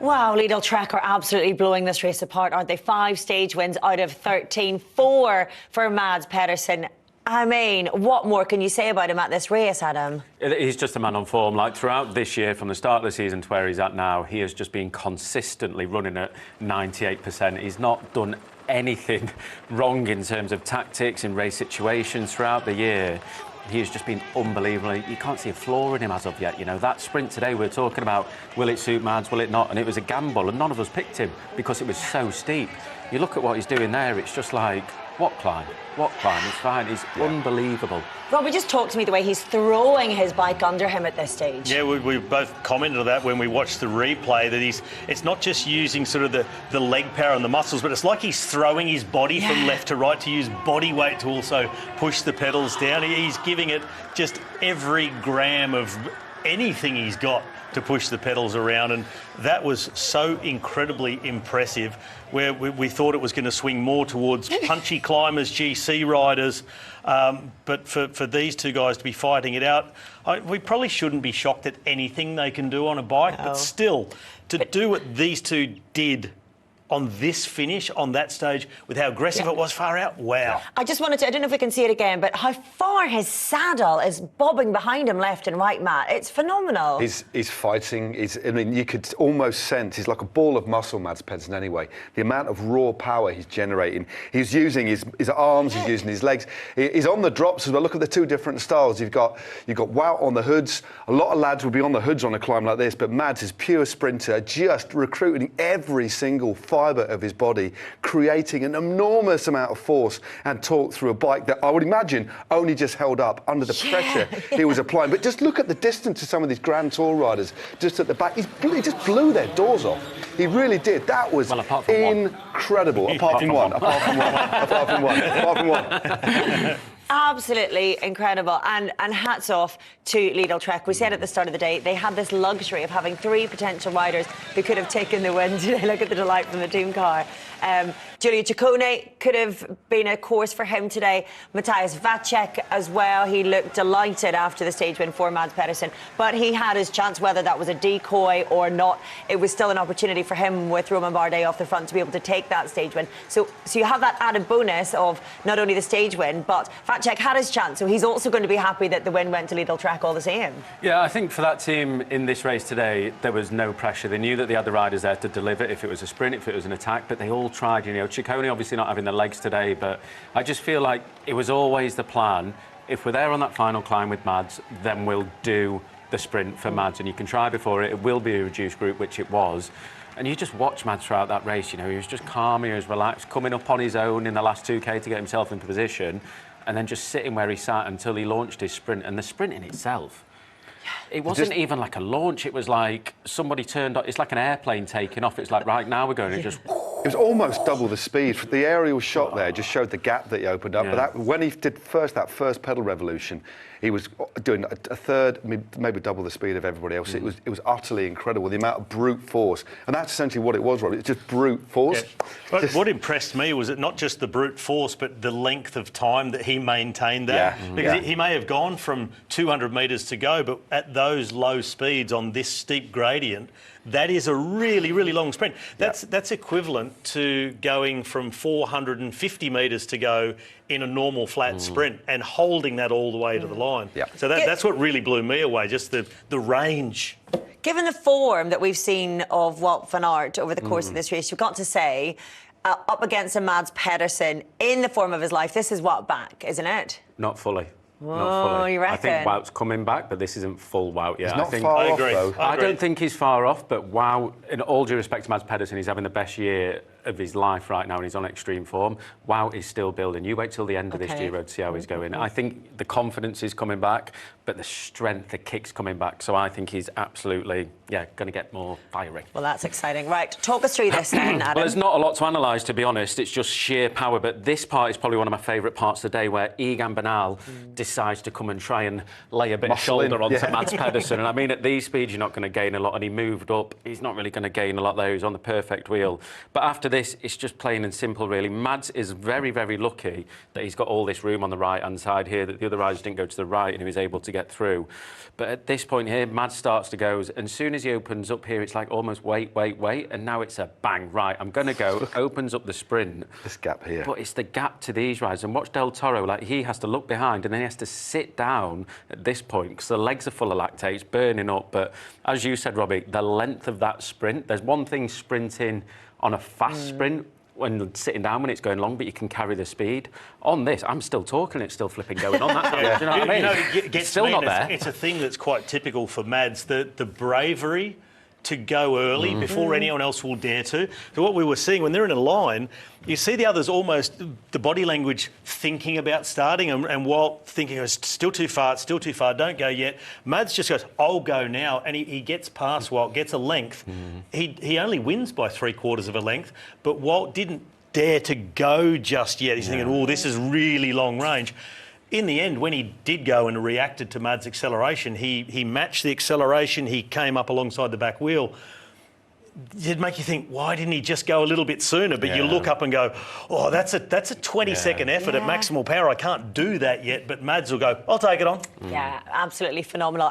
Wow, Lidl-Trek are absolutely blowing this race apart, aren't they? 5 stage wins out of 13, 4 for Mads Pedersen. I mean, what more can you say about him at this race, Adam? He's just a man on form. Like, throughout this year, from the start of the season to where he's at now, he has just been consistently running at 98%. He's not done anything wrong in terms of tactics in race situations throughout the year. He has just been unbelievable. You can't see a flaw in him as of yet. You know, that sprint today, we're talking about, will it suit Mads, will it not? And it was a gamble, and none of us picked him because it was so steep. You look at what he's doing there, it's just like, what climb? What climb? It's fine. He's unbelievable. Robbie, just talk to me the way he's throwing his bike under him at this stage. Yeah, we both commented on that when we watched the replay, that it's not just using sort of the leg power and the muscles, but it's like he's throwing his body from left to right to use body weight to also push the pedals down. He's giving it just every gram of anything he's got to push the pedals around, and that was so incredibly impressive, where we thought it was going to swing more towards punchy climbers, GC riders, but for these two guys to be fighting it out, we probably shouldn't be shocked at anything they can do on a bike, but still, to do what these two did on this finish, on that stage, with how aggressive it was far out, wow. I just wanted to, I don't know if we can see it again, but how far his saddle is bobbing behind him left and right, Matt. It's phenomenal. He's fighting. I mean, you could almost sense he's like a ball of muscle, Mads Pedersen, anyway. The amount of raw power he's generating. He's using his arms, he's using his legs. He's on the drops as well. Look at the two different styles. You've got Wout on the hoods. A lot of lads would be on the hoods on a climb like this, but Mads is pure sprinter, just recruiting every single fibre of his body, creating an enormous amount of force and torque through a bike that I would imagine only just held up under the pressure he was applying. But just look at the distance of some of these Grand Tour riders just at the back. He just blew their doors off. He really did. That was incredible. Apart from one. Absolutely incredible, and hats off to Lidl-Trek. We said at the start of the day they had this luxury of having 3 potential riders who could have taken the win today. Look at the delight from the team car. Giulio Ciccone could have been a course for him today. Mateusz Wachek as well. He looked delighted after the stage win for Mads Pedersen, but he had his chance, whether that was a decoy or not. It was still an opportunity for him with Romain Bardet off the front to be able to take that stage win. So you have that added bonus of not only the stage win, but Wachek had his chance, so he's also going to be happy that the win went to Lidl-Trek all the same. Yeah, I think for that team in this race today, there was no pressure. They knew that they had the riders there to deliver, if it was a sprint, if it was an attack, but they all tried. You know, Ciccone obviously not having the legs today, but I just feel like it was always the plan. If we're there on that final climb with Mads, then we'll do the sprint for Mads, and you can try before it. It will be a reduced group, which it was. And you just watch Mads throughout that race, you know, he was just calm, he was relaxed, coming up on his own in the last 2K to get himself in position, and then just sitting where he sat until he launched his sprint. And the sprint in itself, it wasn't even like a launch, it was like somebody turned on, it's like an airplane taking off. It's like, right, now we're going, it just... It was almost double the speed. The aerial shot there just showed the gap that he opened up. But when he did that first pedal revolution, he was doing a third, maybe double the speed of everybody else. It was utterly incredible, the amount of brute force. And that's essentially what it was, Rob. It's just brute force. Yeah. But what impressed me was not just the brute force, but the length of time that he maintained that. Because he may have gone from 200 metres to go, but at those low speeds on this steep gradient, that is a really, really long sprint. That's equivalent to going from 450 metres to go in a normal flat sprint and holding that all the way to the line. So that's what really blew me away, just the range. Given the form that we've seen of Wout van Aert over the course of this race, you've got to say, up against a Mads Pedersen in the form of his life, this is Wout back, isn't it? Not fully. Whoa, not fully. you reckon? I think Wout's coming back, but this isn't full Wout yet. He's not far off, though. I don't think he's far off, but Wout, in all due respect to Mads Pedersen, he's having the best year of his life right now, and he's on extreme form. Wout is still building. You wait till the end of this Giro to see how he's going. I think the confidence is coming back, but the strength, the kick's coming back. So I think he's absolutely, going to get more fiery. Well, that's exciting. Right, talk us through this then, Adam. Well, there's not a lot to analyse, to be honest. It's just sheer power. But this part is probably one of my favourite parts of the day, where Egan Bernal decides to come and try and lay a bit of shoulder onto Mads Pedersen. And I mean, at these speeds, you're not going to gain a lot. And he moved up. He's not really going to gain a lot there. He's on the perfect wheel. But after this, this, it's just plain and simple, really. Mads is very, very lucky that he's got all this room on the right-hand side here, that the other riders didn't go to the right and he was able to get through. But at this point here, Mads starts to go, and as soon as he opens up here, it's like almost wait, and now it's a bang, right, I'm going to go, opens up the sprint. This gap here. But it's the gap to these riders. And watch Del Toro, like, he has to look behind and then he has to sit down at this point because the legs are full of lactate, it's burning up. But as you said, Robbie, the length of that sprint, there's one thing sprinting on a fast sprint, when sitting down when it's going long, but you can carry the speed. On this, I'm still talking, it's still flipping going on. That's not, do you know what I mean? It's still not there. It's a thing that's quite typical for Mads, the bravery to go early before anyone else will dare to. So what we were seeing, when they're in a line, you see the others almost, the body language thinking about starting, and Walt thinking, it's still too far, don't go yet. Mads just goes, I'll go now, and he gets past Walt, gets a length. He only wins by 3/4 of a length, but Walt didn't dare to go just yet. He's thinking, oh, this is really long range. In the end, when he did go and reacted to Mads' acceleration, he matched the acceleration, he came up alongside the back wheel. It'd make you think, why didn't he just go a little bit sooner? But you look up and go, oh, that's a 20-second effort at maximal power. I can't do that yet. But Mads will go, I'll take it on. Yeah, absolutely phenomenal.